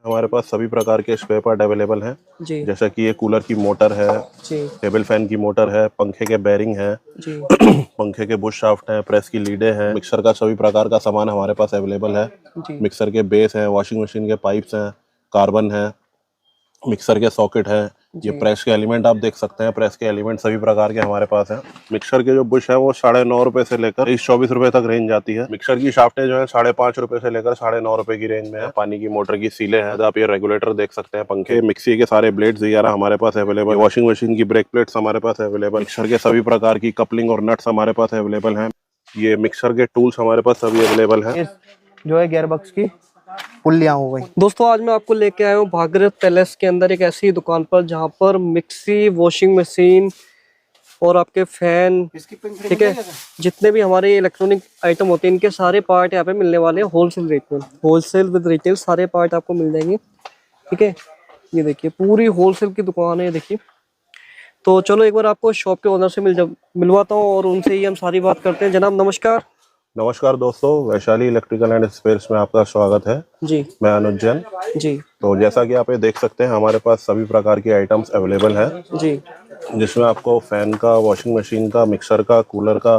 हमारे पास सभी प्रकार के स्पेयर पार्ट अवेलेबल हैं। जी जैसा कि ये कूलर की मोटर है, जी टेबल फैन की मोटर है, पंखे के बेरिंग है, जी पंखे के बुश शाफ्ट हैं, प्रेस की लीडें हैं, मिक्सर का सभी प्रकार का सामान हमारे पास अवेलेबल है। जी मिक्सर के बेस हैं, वॉशिंग मशीन के पाइप्स हैं, कार्बन है, मिक्सर के सॉकेट है, ये जी प्रेस के एलिमेंट आप देख सकते हैं। प्रेस के एलिमेंट सभी प्रकार के हमारे पास हैं। मिक्सर के जो बुश है वो 9.5 रुपए से लेकर 24 रुपए तक रेंज आती है। मिक्सर की शाफ्टें जो है 5.5 रुपए से लेकर 9.5 रुपए की रेंज में है। पानी की मोटर की सीलें हैं, आप ये रेगुलेटर देख सकते हैं। पंखे, मिक्सी के सारे ब्लेड्स वगैरह हमारे पास अवेलेबल। वॉशिंग मशीन की ब्रेक प्लेट्स हमारे पास अवेलेबल। मिक्सर के सभी प्रकार की कपलिंग और नट्स हमारे पास अवेलेबल हैं। ये मिक्सर के टूल्स हमारे पास सभी अवेलेबल है। इस जो है गियर बॉक्स की पुल्लियां हो गई। दोस्तों आज मैं आपको लेके आया हूँ भागीरथ पैलेस के अंदर एक ऐसी दुकान पर जहाँ पर मिक्सी, वॉशिंग मशीन और आपके फैन, ठीक है, जितने भी हमारे इलेक्ट्रॉनिक आइटम होते हैं इनके सारे पार्ट यहाँ पे मिलने वाले हैं होलसेल रेट में। होलसेल विद रिटेल सारे पार्ट आपको मिल जाएंगे, ठीक है। ये देखिए पूरी होलसेल की दुकान है, ये देखिए। तो चलो एक बार आपको शॉप के ओनर से मिलवाता हूँ और उनसे ही हम सारी बात करते हैं। जनाब नमस्कार। नमस्कार दोस्तों, वैशाली इलेक्ट्रिकल एंड स्पेयर्स में आपका स्वागत है। जी मैं अनुज जैन। जी तो जैसा कि आप ये देख सकते हैं हमारे पास सभी प्रकार की आइटम्स अवेलेबल हैं, जी जिसमें आपको फैन का, वॉशिंग मशीन का, मिक्सर का, कूलर का,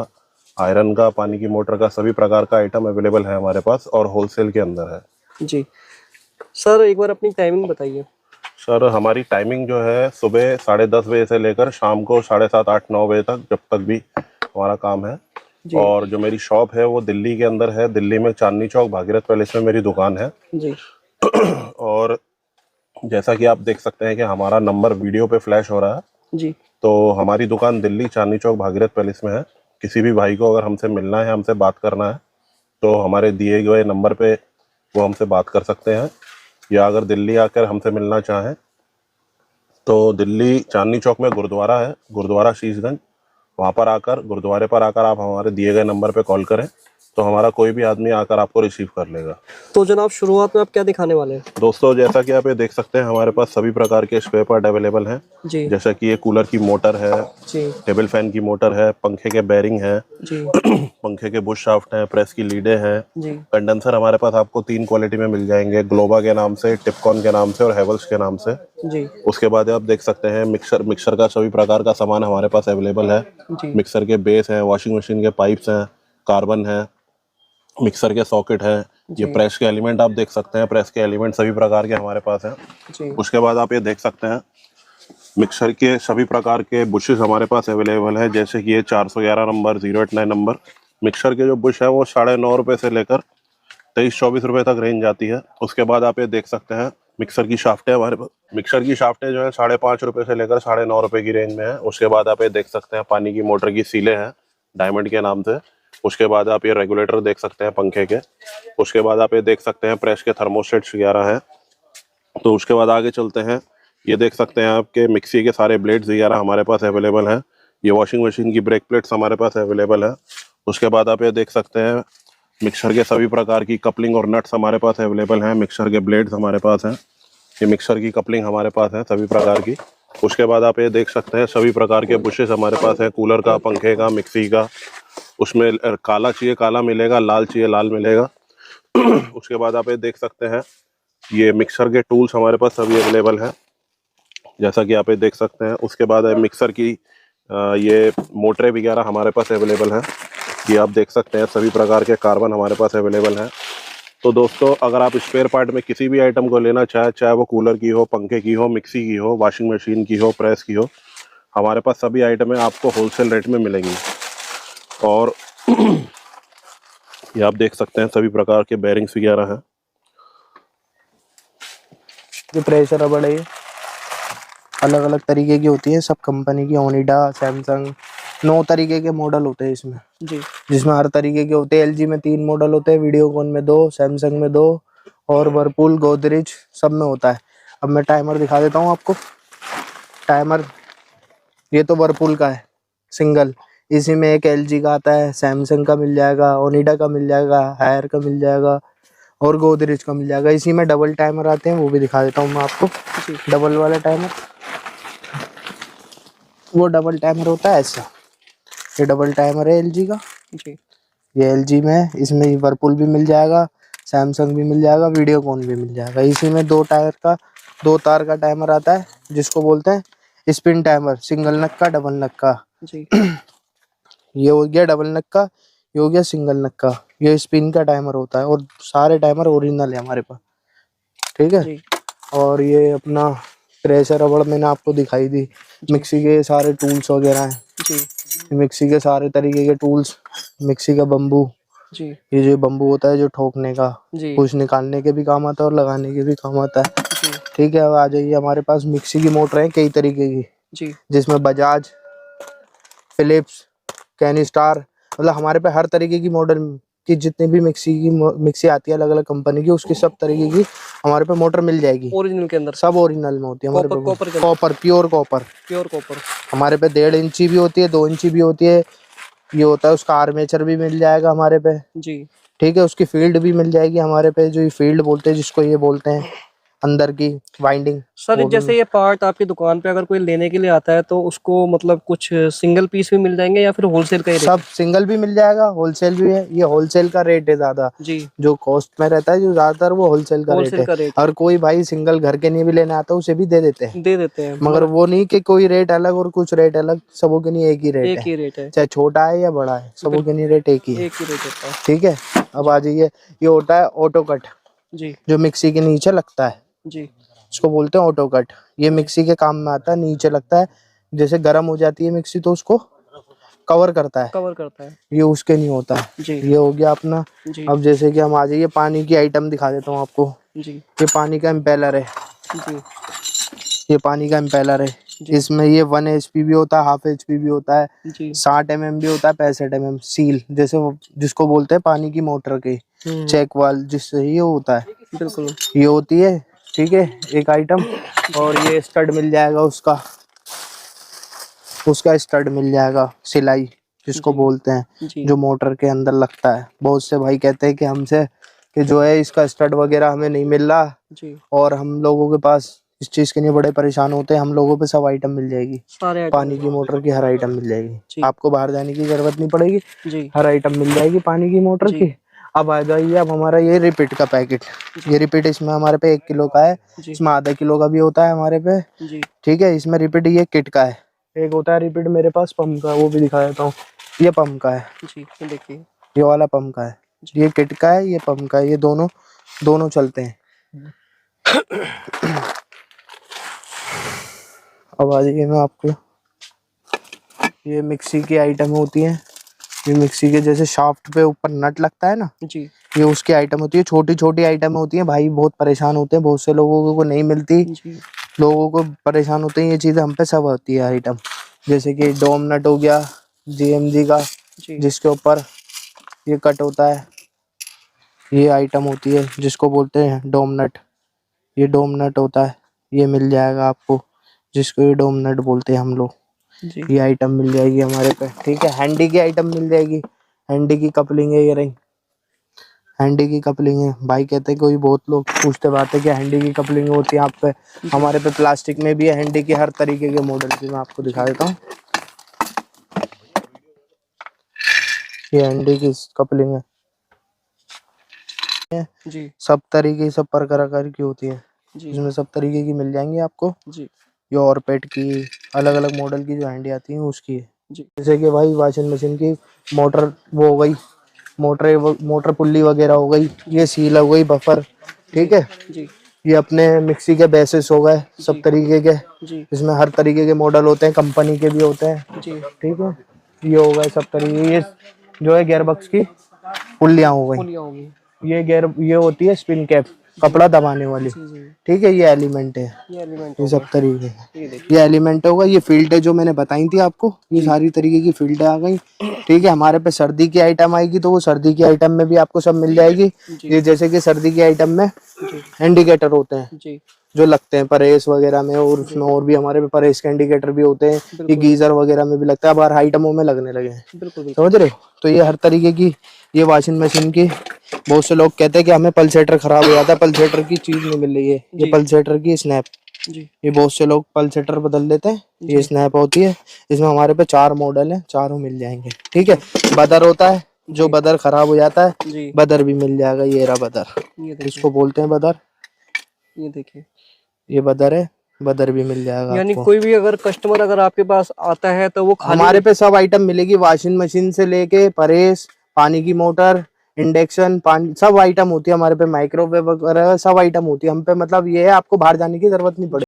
आयरन का, पानी की मोटर का सभी प्रकार का आइटम अवेलेबल है हमारे पास और होलसेल के अंदर है। जी सर एक बार अपनी टाइमिंग बताइए। सर हमारी टाइमिंग जो है सुबह 10:30 बजे से लेकर शाम को 7:30, 8, 9 बजे तक, जब तक भी हमारा काम है। जी और जो मेरी शॉप है वो दिल्ली के अंदर है। दिल्ली में चांदनी चौक भागीरथ पैलेस में मेरी दुकान है। जी और जैसा कि आप देख सकते हैं कि हमारा नंबर वीडियो पे फ्लैश हो रहा है। जी तो हमारी दुकान दिल्ली चांदनी चौक भागीरथ पैलेस में है। किसी भी भाई को अगर हमसे मिलना है, हमसे बात करना है, तो हमारे दिए गए नंबर पे वो हमसे बात कर सकते हैं। या अगर दिल्ली आकर हमसे मिलना चाहें तो दिल्ली चांदनी चौक में गुरुद्वारा है, गुरुद्वारा शीशगंज, वहाँ पर आकर, गुरुद्वारे पर आकर आप हमारे दिए गए नंबर पे कॉल करें तो हमारा कोई भी आदमी आकर आपको रिसीव कर लेगा। तो जनाब शुरुआत में आप क्या दिखाने वाले हैं? दोस्तों जैसा कि आप ये देख सकते हैं हमारे पास सभी प्रकार के स्पेयर पार्ट अवेलेबल हैं। जी जैसा कि ये कूलर की मोटर है, जी टेबल फैन की मोटर है, पंखे के बेरिंग है, जी पंखे के बुश शाफ्ट हैं, प्रेस की लीडें हैं। जी कंडेंसर हमारे पास आपको 3 क्वालिटी में मिल जाएंगे, ग्लोबा के नाम से, टिपकॉन के नाम से और हेवल्स के नाम से। जी उसके बाद आप देख सकते हैं मिक्सर का सभी प्रकार का सामान हमारे पास अवेलेबल है। जी मिक्सर के बेस हैं, वॉशिंग मशीन के पाइप्स हैं, कार्बन है, मिक्सर के सॉकेट है, ये जी प्रेस के एलिमेंट आप देख सकते हैं। प्रेस के एलिमेंट सभी प्रकार के हमारे पास हैं। जी उसके बाद आप ये देख सकते हैं मिक्सर के सभी प्रकार के बुशेस हमारे पास अवेलेबल है। जैसे कि ये 411 नंबर, 089 नंबर। मिक्सर के जो बुश है वो 9.5 रुपए से लेकर 23-24 रुपए तक रेंज आती है। उसके बाद आप ये देख सकते हैं मिक्सर की शाफ्टें हमारे पास, मिक्सर की शाफ्टें जो है 5.5 रुपए से लेकर 9.5 रुपए की रेंज में है। उसके बाद आप ये देख सकते हैं पानी की मोटर की सीलें हैं, डायमंड के नाम से। उसके बाद आप ये रेगुलेटर देख सकते हैं पंखे के। उसके बाद आप ये देख सकते हैं प्रेस के थर्मोस्टेट्स वगैरह हैं। तो उसके बाद आगे चलते हैं, ये देख सकते हैं आपके मिक्सी के सारे ब्लेड्स वगैरह हमारे पास अवेलेबल हैं। ये वॉशिंग मशीन की ब्रेक प्लेट्स हमारे पास अवेलेबल है। उसके बाद आप ये देख सकते हैं मिक्सर के सभी प्रकार की कपलिंग और नट्स हमारे पास अवेलेबल हैं। मिक्सर के ब्लेड्स हमारे पास हैं। ये मिक्सर की कपलिंग हमारे पास है सभी प्रकार की। उसके बाद आप ये देख सकते हैं सभी प्रकार के बुशेस हमारे पास है, कूलर का, पंखे का, मिक्सी का। उसमें काला चाहिए काला मिलेगा, लाल चाहिए लाल मिलेगा। उसके बाद आप ये देख सकते हैं ये मिक्सर के टूल्स हमारे पास सभी अवेलेबल हैं, जैसा कि आप ये देख सकते हैं। उसके बाद मिक्सर की ये मोटरें वगैरह हमारे पास अवेलेबल हैं। ये आप देख सकते हैं सभी प्रकार के कार्बन हमारे पास अवेलेबल हैं। तो दोस्तों अगर आप स्पेयर पार्ट में किसी भी आइटम को लेना चाहे वो कूलर की हो, पंखे की हो, मिक्सी की हो, वॉशिंग मशीन की हो, प्रेस की हो, हमारे पास सभी आइटमें आपको होलसेल रेट में मिलेंगी। और ये आप देख सकते हैं सभी प्रकार के बेरिंग्स वगैरह हैं। जो प्रेशर रबड़ है अलग अलग तरीके की होती है, सब कंपनी की, ओनिडा, सैमसंग, 9 तरीके के मॉडल होते हैं इसमें जी, जिसमें हर तरीके के होते हैं। एलजी में 3 मॉडल होते हैं, वीडियोकॉन में 2, सैमसंग में 2 और वर्लपूल, गोदरेज सब में होता है। अब मैं टाइमर दिखा देता हूँ आपको। टाइमर ये तो वर्लपूल का है सिंगल, इसी में एक एलजी का आता है, सैमसंग का मिल जाएगा, ओनिडा का मिल जाएगा, हायर का मिल जाएगा और गोदरेज का मिल जाएगा। इसी में डबल टाइमर आते हैं, वो भी दिखा देता हूँ मैं आपको। डबल वाला टाइमर, वो डबल टाइमर होता है ऐसा। ये डबल टाइमर है एलजी का जी। ये एलजी में, इसमें वर्लपूल भी मिल जाएगा, सैमसंग भी मिल जाएगा, वीडियोकॉन भी मिल जाएगा। इसी में 2 तार का टाइमर आता है, जिसको बोलते हैं स्पिन टाइमर, सिंगल नक का, डबल नक का। जी ये हो गया डबल नक का, ये हो गया सिंगल नक का। ये स्पिन का टाइमर होता है और सारे टाइमर ओरिजिनल है हमारे पास, ठीक है। जी और ये अपना प्रेशर रबड़ मैंने आपको दिखाई दी। मिक्सी के सारे टूल्स वगैरह हैं, जी मिक्सी के सारे तरीके के टूल्स। मिक्सी का बम्बू, जी ये जो बम्बू होता है जो ठोकने का, जी कुछ निकालने के भी काम आता है और लगाने के भी काम आता है, जी ठीक है। अब आ जाइए, हमारे पास मिक्सी की मोटर है कई तरीके की, जी जिसमें बजाज, फिलिप्स, कैनिस्टार, मतलब हमारे पे हर तरीके की मॉडल की जितनी भी मिक्सी आती है अलग अलग कंपनी की, उसकी सब तरीके की हमारे पे मोटर मिल जाएगी। ओरिजिनल के अंदर सब ओरिजिनल में होती है हमारे कॉपर पे, copper, pure copper. Pure copper. हमारे पे 1.5 इंची भी होती है, 2 इंची भी होती है। ये होता है, उसका आर्मेचर भी मिल जाएगा हमारे पे, जी ठीक है। उसकी फील्ड भी मिल जाएगी हमारे पे, जो ये फील्ड बोलते हैं, जिसको ये बोलते हैं अंदर की वाइंडिंग। सर, जैसे ये पार्ट आपकी दुकान पे अगर कोई लेने के लिए आता है तो उसको मतलब कुछ सिंगल पीस भी मिल जाएंगे या फिर होलसेल का ही रेट? सब सिंगल भी मिल जाएगा, होलसेल भी है। ये होलसेल का रेट है ज्यादा, जी जो कॉस्ट में रहता है जो ज्यादातर, वो होलसेल का रेट होलसेल है। का रेट और कोई भाई सिंगल घर के लिए भी लेना आता है, उसे भी दे देते हैं। दे देते हैं, मगर वो नहीं कि कोई रेट अलग और कुछ रेट अलग, सबों के लिए एक ही रेट एक है, ही रेट है, चाहे छोटा है या बड़ा है, सबों के लिए रेट एक ही है, एक ही रेट होता है। ठीक है। अब आ जाइए, ये होता है ऑटो कट, जी जो मिक्सी के नीचे लगता है, जी इसको बोलते हैं ऑटो कट। ये मिक्सी के काम में आता है, नीचे लगता है। जैसे गर्म हो जाती है मिक्सी तो उसको कवर करता है, कवर करता है। ये उसके नहीं होता है। जी ये हो गया अपना। जी अब जैसे कि हम आ जाइए, पानी की आइटम दिखा देता हूँ आपको। जी ये पानी का इम्पेलर है, जी ये पानी का इम्पेलर है। जी इसमें ये 1 HP भी होता है, ½ HP भी होता है, जी 60 mm भी होता है, 65 mm सील, जैसे जिसको बोलते हैं पानी की मोटर की चेक वाल, जिससे ये होता है, बिल्कुल। ये होती है, ठीक है, एक आइटम। और ये स्टड मिल जाएगा उसका, उसका स्टड मिल जाएगा, सिलाई जिसको जी बोलते हैं, जी जो मोटर के अंदर लगता है। बहुत से भाई कहते हैं कि हमसे कि जो है इसका स्टड वगैरह हमें नहीं मिल रहा, जी और हम लोगों के पास इस चीज़ के लिए बड़े परेशान होते हैं। हम लोगों पे सब आइटम मिल जाएगी, सारे आइटम पानी की मोटर की हर आइटम मिल जाएगी, जी आपको बाहर जाने की जरूरत नहीं पड़ेगी, जी हर आइटम मिल जाएगी पानी की मोटर जी की। अब आ जाइए, अब हमारा ये रिपीट का पैकेट, ये रिपीट इसमें हमारे पे 1 किलो का है, जी इसमें ½ किलो का भी होता है हमारे पे, जी ठीक है। इसमें रिपीट ये किट का है, एक होता है रिपीट मेरे पास पंप का, वो भी दिखा देता हूँ। ये पंप का है, जी ये देखिए। ये वाला पंप का है, ये किट का है, ये पंप का है, ये दोनों दोनों चलते हैं। अब आ जाइए, मैं आपको, ये मिक्सी की आइटम होती है, ये मिक्सी के जैसे शाफ्ट पे ऊपर नट लगता है ना, जी ये उसकी आइटम होती है। छोटी छोटी आइटम होती है, भाई बहुत परेशान होते हैं, बहुत से लोगों को नहीं मिलती, जी लोगों को परेशान होते हैं, ये चीज़ हम पे सब होती है आइटम। जैसे कि डोम नट हो गया GMG का, जी जिसके ऊपर ये कट होता है, ये आइटम होती है जिसको बोलते हैं डोम नट, ये डोम नट होता है, ये मिल जाएगा आपको, जिसको ये डोम नट बोलते हैं हम लोग। जी ये आइटम मिल जाएगी हमारे पे, ठीक है। हैंडी की आइटम मिल जाएगी, हैंडी की कपलिंग है, ये रही हैंडी की कपलिंग है। भाई कहते हैं, कोई बहुत लोग पूछते बात है कि हैंडी की कपलिंग होती है आप पे, हमारे पे प्लास्टिक में भी है, हैंडी की हर तरीके के मॉडल की मैं आपको दिखा देता हूँ। ये हैंडी की कपलिंग है, जी सब तरीके, सब प्रकार की होती है, जी इसमें सब तरीके की मिल जाएंगी आपको। जी ये और पेट की अलग अलग मॉडल की जो हैंडी आती है उसकी है। जी जैसे कि भाई वॉशिंग मशीन की मोटर वो हो गई, मोटर पुल्ली वगैरह हो गई, ये सील हो गई, बफर, ठीक है। जी ये अपने मिक्सी के बेसिस हो गए, सब जी तरीके के, जी इसमें हर तरीके के मॉडल होते हैं, कंपनी के भी होते हैं, जी ठीक है। ये हो गए सब तरीके, ये जो है गियर बॉक्स की पुल्लियाँ हो गई, पुलिया होगी। ये होती है स्पिन कैप, कपड़ा दबाने वाली, जी जी ठीक है। ये एलिमेंट है, ये एलिमेंट ये हो सब गए। तरीके के, ये देखिए। ये एलिमेंट होगा। ये फील्ड है जो मैंने बताई थी आपको, ये जी सारी तरीके की फील्ड आ गई, ठीक है। हमारे पे सर्दी की आइटम आएगी तो वो सर्दी की आइटम में भी आपको सब मिल जाएगी। जी ये जैसे कि सर्दी की आइटम में जी इंडिकेटर होते हैं जी जो लगते हैं परेस वगैरह में, और उसमें और भी हमारे पे परेस के इंडिकेटर भी होते हैं, ये बिल्कुल गीजर वगैरह में भी लगता है, अब हर आइटमों में लगने लगे हैं, बिल्कुल बिल्कुल। समझ रहे हो। तो ये हर तरीके की, ये वॉशिंग मशीन की, बहुत से लोग कहते हैं कि हमें पल्सेटर खराब हो जाता है, पल्सेटर की चीज नहीं मिल रही है, ये जी पल्सेटर की स्नैप, जी ये बहुत से लोग पल्सेटर बदल देते हैं, ये जी स्नैप होती है। इसमें हमारे पे 4 मॉडल है, चारों मिल जाएंगे, ठीक है। बदर होता है, जो बदर खराब हो जाता है जी, बदर भी मिल जाएगा। ये रहा बदर, ये देखिए, इसको बोलते हैं बदर। ये देखिए। ये बदर है, बदर भी मिल जाएगा यानी आपको। कोई भी अगर कस्टमर अगर आपके पास आता है तो वो खाली हमारे पे सब आइटम मिलेगी, वॉशिंग मशीन से लेके प्रेस, पानी की मोटर, इंडक्शन, पानी, सब आइटम होती है हमारे पे। माइक्रोवेव वगैरह सब आइटम होती है हम पे। मतलब ये है आपको बाहर जाने की जरूरत नहीं पड़ेगी।